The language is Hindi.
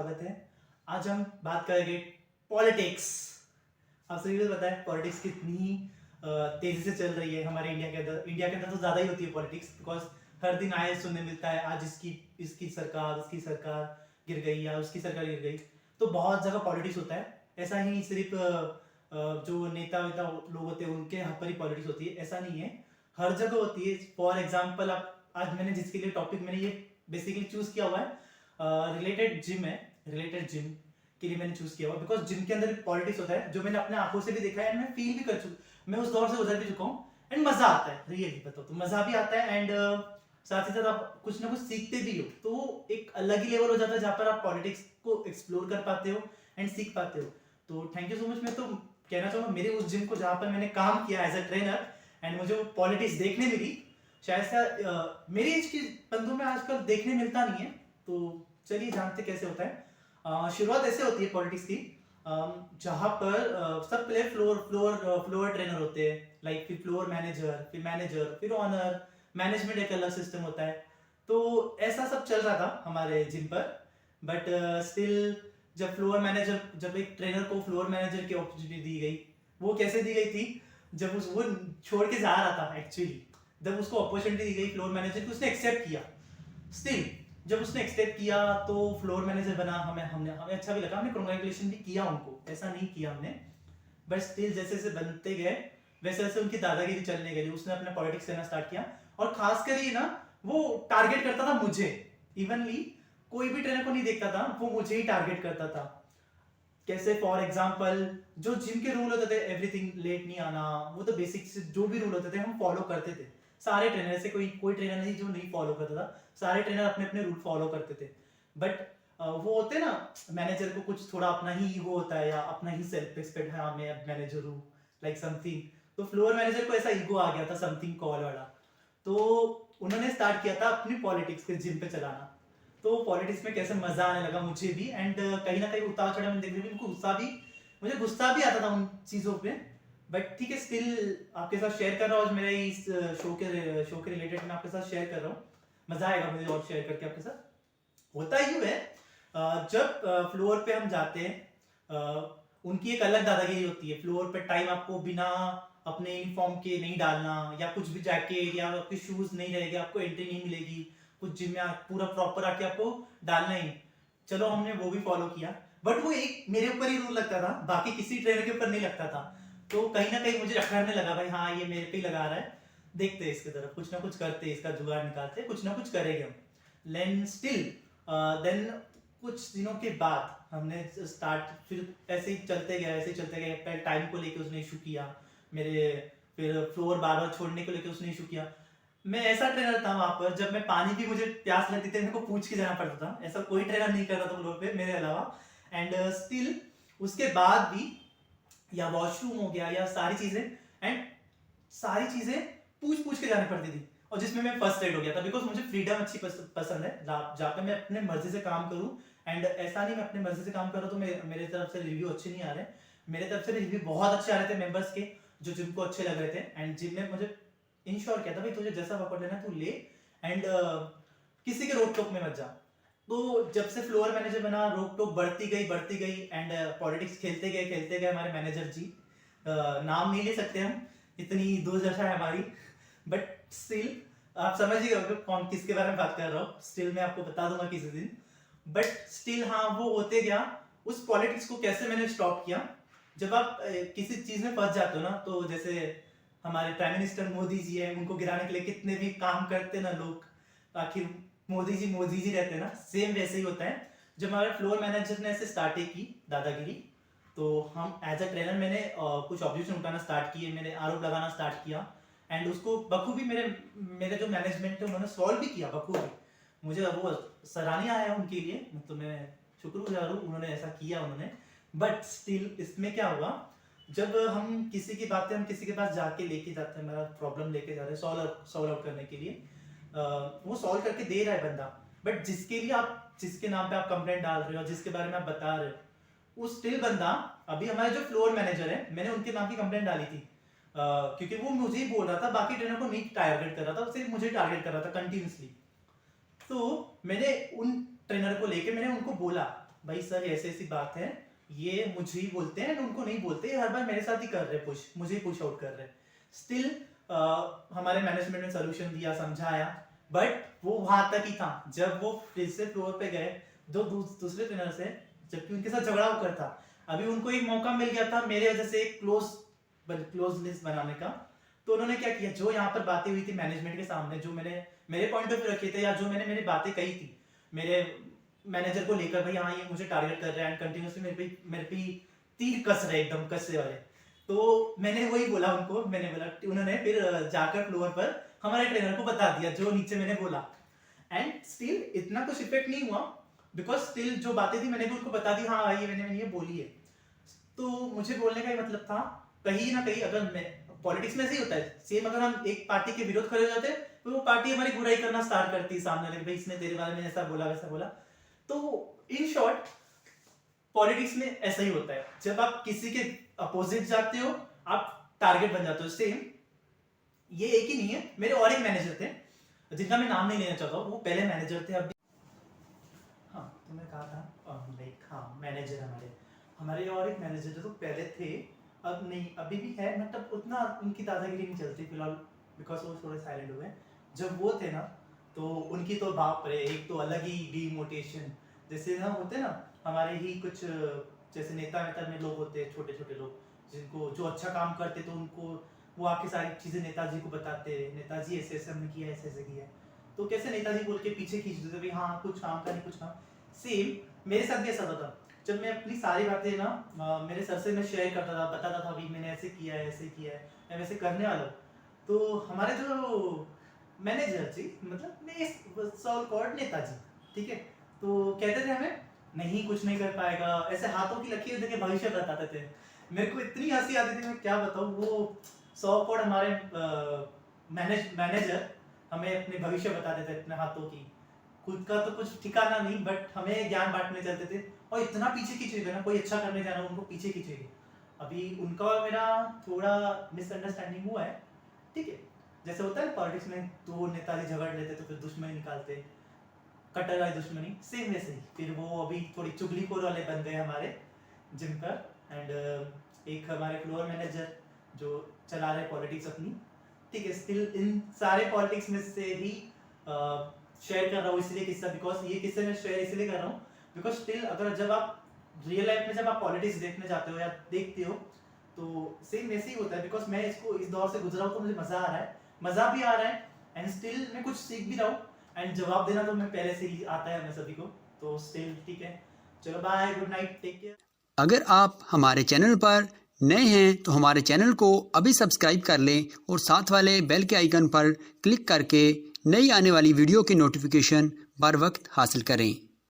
स्वागत है। आज हम बात करेंगे पॉलिटिक्स। आप सभी को पता है पॉलिटिक्स कितनी तेजी से चल रही है हमारे इंडिया के अंदर। इंडिया के अंदर तो ज़्यादा ही होती है पॉलिटिक्स, बिकॉज हर दिन आए सुनने मिलता है आज इसकी सरकार उसकी सरकार गिर गई या उसकी सरकार गिर गई। तो बहुत जगह पॉलिटिक्स होता है। ऐसा ही सिर्फ जो नेता वेता लोग होते हैं उनके यहाँ पर ही पॉलिटिक्स होती है, ऐसा नहीं है, हर जगह होती है। फॉर एग्जाम्पल आप आज मैंने जिसके लिए टॉपिक मैंने ये बेसिकली चूज किया हुआ है, रिलेटेड जिम है, रिलेटेड जिम के लिए मैंने चूज किया हुआ बिकॉज जिम के अंदर पॉलिटिक्स होता है, जो मैंने अपने आंखों से भी देखा है एंड मैं फील भी कर चुका, मैं उस दौर से गुजर भी चुका हूँ एंड मजा आता है। रियली बताओ तो मजा भी आता है एंड साथ ही साथ आप कुछ ना कुछ सीखते भी हो, तो एक अलग ही लेवल हो जाता है जहाँ पर आप पॉलिटिक्स को एक्सप्लोर कर पाते हो एंड सीख पाते हो। तो थैंक यू सो मच। मैं तो कहना चाहूँगा मेरे उस जिम को जहाँ पर मैंने काम किया एज अ ट्रेनर एंड मुझे वो पॉलिटिक्स देखने मिली, शायद से मेरी एज के बंदों में आजकल देखने मिलता नहीं है। तो चलिए जानते कैसे होता है। शुरुआत ऐसे होती है पॉलिटिक्स की, जहाँ पर सब प्लेयर फ्लोर ट्रेनर होते हैं, लाइक फिर फ्लोर मैनेजर फिर ऑनर मैनेजमेंट, एक अलग सिस्टम होता है। तो ऐसा सब चल रहा था हमारे जिम पर। बट स्टिल जब फ्लोर मैनेजर, जब एक ट्रेनर को फ्लोर मैनेजर की अपॉर्चुनिटी दी गई, वो कैसे दी गई थी, जब वो छोड़ के जा रहा था एक्चुअली, जब उसको अपॉर्चुनिटी दी गई फ्लोर मैनेजर की, उसने एक्सेप्ट किया। स्टिल जब उसने एक्सेप्ट किया तो फ्लोर मैनेजर बना, हमें अच्छा भी लगा, हमने कांग्रेचुलेशन भी किया उनको, ऐसा नहीं किया हमने। बट स्टिल जैसे जैसे बनते गए वैसे वैसे उनकी दादागिरी चलने गई, उसने अपना पॉलिटिक्स करना स्टार्ट किया। और खासकर ये ना, वो टारगेट करता था मुझे, इवनली कोई भी ट्रेनर को नहीं देखता था, वो मुझे ही टारगेट करता था। कैसे, फॉर एग्जाम्पल जो जिम के रूल होते थे, एवरीथिंग लेट नहीं आना, वो तो बेसिक जो भी रूल होते थे हम फॉलो करते थे। सारे ट्रेनर से कोई ट्रेनर नहीं जो नहीं फॉलो करता था, सारे ट्रेनर अपने अपने रूल फॉलो करते थे। बट वो होते ना, मैनेजर को कुछ थोड़ा अपना ही ईगो होता है या अपना ही सेल्फ रिस्पेक्ट है, हाँ मैं मैनेजर हूँ लाइक समथिंग। तो फ्लोर मैनेजर को ऐसा ईगो आ गया था, समथिंग कॉल वाला। तो उन्होंने स्टार्ट किया था अपनी पॉलिटिक्स के जिम पे चलाना। तो पॉलिटिक्स में कैसे मजा आने लगा मुझे भी एंड कहीं ना कहीं उतार चढ़ाव में देखने में उनको गुस्सा भी, मुझे गुस्सा भी आता था उन चीज़ों पे। बट ठीक है, स्टिल आपके साथ शेयर कर रहा हूँ मेरे इस शो के रिलेटेड मैं आपके साथ शेयर कर रहा हूँ। मजा आएगा मुझे और शेयर करके आपके साथ। होता यूँ है, जब फ्लोर पे हम जाते हैं, उनकी एक अलग दादागिरी होती है। फ्लोर पे टाइम आपको बिना अपने यूनिफॉर्म के नहीं डालना, या कुछ भी जैकेट या आपके शूज नहीं रहेंगे, आपको एंट्री नहीं मिलेगी। कुछ जिम में पूरा प्रॉपर आके आपको डालना ही। चलो हमने वो भी फॉलो किया, बट वो एक मेरे ऊपर ही रूल लगता था, बाकी किसी ट्रेनर के ऊपर नहीं लगता था। तो कहीं ना कहीं मुझे अखरने लगा, भाई हाँ ये मेरे पे ही लगा रहा है, देखते हैं इसकी तरफ, कुछ ना कुछ करते हैं, इसका जुगाड़ निकालते हैं, कुछ ना कुछ करेंगे हम। लेकिन स्टिल देन कुछ दिनों के बाद हमने स्टार्ट, फिर ऐसे ही चलते गए, पहले टाइम को लेके उसने इशू किया मेरे, फिर फ्लोर बार बार छोड़ने को लेके उसने इशू किया। मैं ऐसा ट्रेनर था वहां पर, जब मैं पानी भी, मुझे प्यास लगती थी मेरे को पूछ के जाना पड़ता था, ऐसा कोई ट्रेनर नहीं करता था फ्लोर पे मेरे अलावा। एंड स्टिल उसके बाद भी, या वॉशरूम हो गया या सारी चीजें, एंड सारी चीजें पूछ पूछ के जानी पड़ती थी। और जिसमें मैं फर्स्ट एड हो गया था, बिकॉज मुझे फ्रीडम अच्छी पसंद है, जहाँ पे मैं अपने मर्जी से काम करूँ। एंड ऐसा नहीं मैं अपने मर्जी से काम कर रहा हूँ तो मेरे तरफ से रिव्यू अच्छे नहीं आ रहे, मेरे तरफ से रिव्यू बहुत अच्छे आ रहे थे मेंबर्स के, जो जिम को अच्छे लग रहे थे। एंड जिम ने मुझे इंश्योर किया था, भाई तुझे जैसा वर्कआउट लेना तू ले, एंड किसी के रोक टोक में मत जा। तो जब से फ्लोर मैनेजर बना, रोक टोक बढ़ती गई एंड पॉलिटिक्स खेलते गए हमारे मैनेजर जी। नाम नहीं ले सकते हम, इतनी दुर्दशा है हमारी, बट स्टिल आप समझिएगा कौन किसके बारे में बात कर रहा हूँ। स्टिल मैं आपको बता दूंगा किसी दिन। बट स्टिल हाँ, वो होते गया। उस पॉलिटिक्स को कैसे मैंने स्टॉप किया, जब आप किसी चीज में फंस जाते हो ना, तो जैसे हमारे प्राइम मिनिस्टर मोदी जी है, उनको गिराने के लिए कितने भी काम करते ना लोग, आखिर मोदी जी रहते हैं ना, सेम वैसे ही होता है। जब हमारे फ्लोर मैनेजर ने ऐसे स्टार्ट की दादागिरी, तो हम एज अ ट्रेनर मैंने कुछ ऑब्जेक्शन उठाना स्टार्ट किए, मैंने आरोप लगाना स्टार्ट किया। एंड उसको बखूबी मेरे जो मैनेजमेंट है उन्होंने सॉल्व भी किया बखूबी। मुझे वो सराहनीय आया उनके लिए, तो मैं शुक्रगुजार हूँ, उन्होंने ऐसा किया उन्होंने। बट स्टिल इसमें क्या हुआ, जब हम किसी की बातें हम किसी के पास जाके लेके जाते हैं, हमारा प्रॉब्लम लेके जा रहे हैं सॉल्व आउट करने के लिए, वो सॉल्व करके दे रहा है बंदा, बट जिसके लिए आप, जिसके नाम पे आप कंप्लेंट डाल रहे हो, जिसके बारे में आप बता रहे हो, वो स्टिल बंदा, अभी हमारे जो फ्लोर मैनेजर है, मैंने उनके नाम की कंप्लेंट डाली थी, क्योंकि वो मुझे ही बोल रहा था, बाकी ट्रेनर को नहीं टारगेट कर रहा था, सिर्फ मुझे टारगेट कर रहा था कंटिन्यूसली। तो मैंने उन ट्रेनर को लेके मैंने उनको बोला, भाई सर ऐसी ऐसी बात है, ये मुझे ही बोलते हैं, उनको नहीं बोलते, ये हर बार मेरे साथ ही कर रहे पुश, मुझे ही पुश आउट कर रहे। स्टिल हमारे मैनेजमेंट ने सोल्यूशन दिया, समझाया, बट वो वहां तक ही था। जब वो फिर से फ्लोर पे गए दूसरे ट्रेनर से, जबकि उनके साथ झगड़ा होकर था, अभी उनको एक मौका मिल गया था मेरे वजह से एक क्लोजनेस बनाने का। तो उन्होंने क्या किया, जो यहाँ पर बातें हुई थी मैनेजमेंट के सामने, जो मैंने मेरे पॉइंट ऑफ व्यू रखे थे, या जो मैंने मेरी बातें कही थी मेरे मैनेजर को लेकर, भाई हाँ ये मुझे टारगेट कर रहा है एंड कंटिन्यूसली मेरे पे तीर कस रहे, एकदम कस्से वाले। तो मैंने वही बोला उनको, मैंने बोला, उन्होंने फिर जाकर फ्लोर पर हमारे ट्रेनर को बता दिया जो नीचे मैंने बोला। एंड स्टिल इतना कुछ इफेक्ट नहीं हुआ, बिकॉज स्टिल जो बातें थी मैंने भी उनको बता दी, हाँ ये मैंने ये बोली है। तो मुझे बोलने का मतलब था, कहीं ना कहीं अगर मैं पॉलिटिक्स में ऐसे ही होता है सेम, अगर हम एक पार्टी के विरोध खड़े हो जाते हैं तो वो पार्टी हमारी बुराई करना स्टार्ट करती है सामने वाले, भाई इसने तेरे बारे में ऐसा बोला वैसा बोला। तो इन शॉर्ट पॉलिटिक्स में ऐसा ही होता है, जब आप किसी के अपोजिट जाते हो आप टारगेट बन जाते हो। सेम ये एक ही नहीं है, मेरे और एक मैनेजर थे जिनका मैं नाम नहीं लेना चाहता हूँ, वो पहले मैनेजर थे। अभी हाँ तो मैं कहा था लाइक हाँ मैनेजर हमारे और एक मैनेजर तो पहले थे, अब नहीं, अभी भी है, मतलब उतना उनकी दादागिरी नहीं चलती फिलहाल, बिकॉज वो थोड़े साइलेंट हुए। जब वो थे ना तो उनकी तो बाप रे एक तो अलग ही डीमोटिवेशन, जैसे ना होते ना हमारे ही कुछ जैसे नेता में लोग होते हैं, छोटे छोटे लोग जिनको जो अच्छा काम करते तो उनको वो आके सारी चीजें नेताजी को बताते, नेताजी ऐसे ऐसे हमने किया, ऐसे ऐसे किया, तो कैसे नेताजी बोल के पीछे खींच देते भाई हाँ कुछ काम का नहीं कुछ काम। सेम मेरे साथ भी ऐसा होता था, जब मैं अपनी सारी बातें ना मेरे सर से मैं शेयर करता था, बताता था भाई मैंने ऐसे किया है, ऐसे किया है, मैं वैसे करने वाला हूँ, तो हमारे जो मैनेजर जी, मतलब सॉल कॉर्ड नेताजी, ठीक है, तो कहते थे हमें नहीं कुछ नहीं कर पाएगा, ऐसे हाथों की लकीर देके भविष्य बताते थे। मेरे को इतनी हंसी आती थी, मैं क्या बताऊँ, वो सॉल कॉर्ड हमारे मैनेजर हमें अपने भविष्य बताते थे अपने हाथों की, खुद का तो कुछ ठिकाना नहीं, बट हमें ज्ञान बांटने चलते थे, और इतना पीछे खींचेगा ना, कोई अच्छा करने जाना उनको पीछे खींचेगा। अभी उनका और मेरा थोड़ा मिसअंडरस्टैंडिंग हुआ है, ठीक है, जैसे होता है पॉलिटिक्स में, तो नेताजी झगड़ लेते तो फिर दुश्मनी निकालते, कट्टर वाली दुश्मनी, सेम वैसे ही फिर वो अभी थोड़ी चुगलीखोर वाले बन गए हमारे जिम पर। एंड एक हमारे फ्लोर मैनेजर जो चला रहे पॉलिटिक्स अपनी, ठीक है, स्टिल इन सारे पॉलिटिक्स में से ही शेयर कर रहा हूँ इसलिए किस्सा, बिकॉज ये किस्से में शेयर इसलिए कर रहा हूँ बिकॉज स्टिल अगर जब आप रियल लाइफ में जब आप पॉलिटिक्स देखने जाते हो या देखते हो तो सेम वैसे ही होता है, बिकॉज मैं इसको इस दौर से गुजरा हूँ तो मुझे मजा आ रहा है, मजा भी आ रहा है, एंड स्टिल मैं कुछ सीख भी रहा हूँ, एंड जवाब देना तो मैं पहले से ही आता है हमें सभी को, तो स्टिल ठीक है, चलो bye, good night, take care. अगर आप हमारे चैनल पर नए हैं तो हमारे चैनल को अभी सब्सक्राइब कर लें और साथ वाले बेल के आइकन पर क्लिक करके नई आने वाली वीडियो की नोटिफिकेशन बर वक्त हासिल करें।